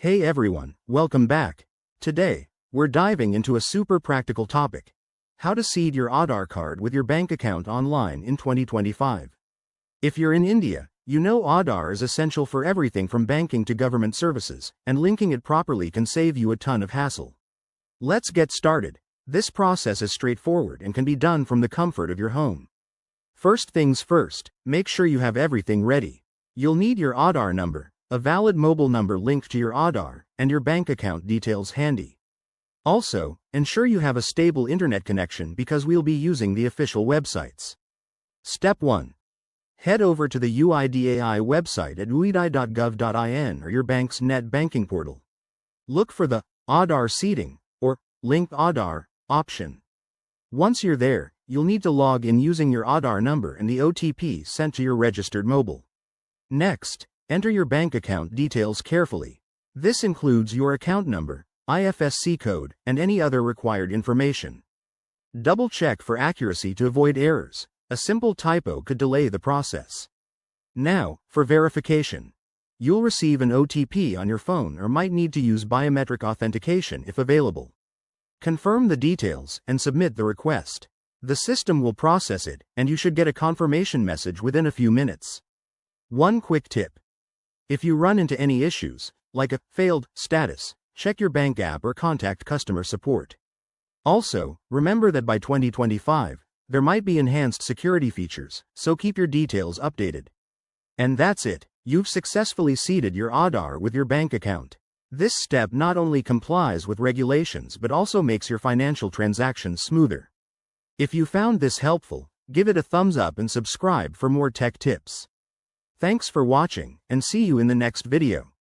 Hey everyone, welcome back. Today, we're diving into a super practical topic: how to seed your Aadhaar card with your bank account online in 2025. If you're in India, you know Aadhaar is essential for everything from banking to government services, and linking it properly can save you a ton of hassle. Let's get started. This process is straightforward and can be done from the comfort of your home. First things first, make sure you have everything ready. You'll need your Aadhaar number, a valid mobile number linked to your Aadhaar, and your bank account details handy. Also, ensure you have a stable internet connection because we'll be using the official websites. Step 1. Head over to the UIDAI website at uidi.gov.in or your bank's net banking portal. Look for the Aadhaar seeding, or Link Aadhaar, option. Once you're there, you'll need to log in using your Aadhaar number and the OTP sent to your registered mobile. Next, enter your bank account details carefully. This includes your account number, IFSC code, and any other required information. Double-check for accuracy to avoid errors. A simple typo could delay the process. Now, for verification. You'll receive an OTP on your phone or might need to use biometric authentication if available. Confirm the details and submit the request. The system will process it, and you should get a confirmation message within a few minutes. One quick tip. If you run into any issues, like a failed status, check your bank app or contact customer support. Also, remember that by 2025, there might be enhanced security features, so keep your details updated. And that's it, you've successfully seeded your Aadhaar with your bank account. This step not only complies with regulations but also makes your financial transactions smoother. If you found this helpful, give it a thumbs up and subscribe for more tech tips. Thanks for watching, and see you in the next video.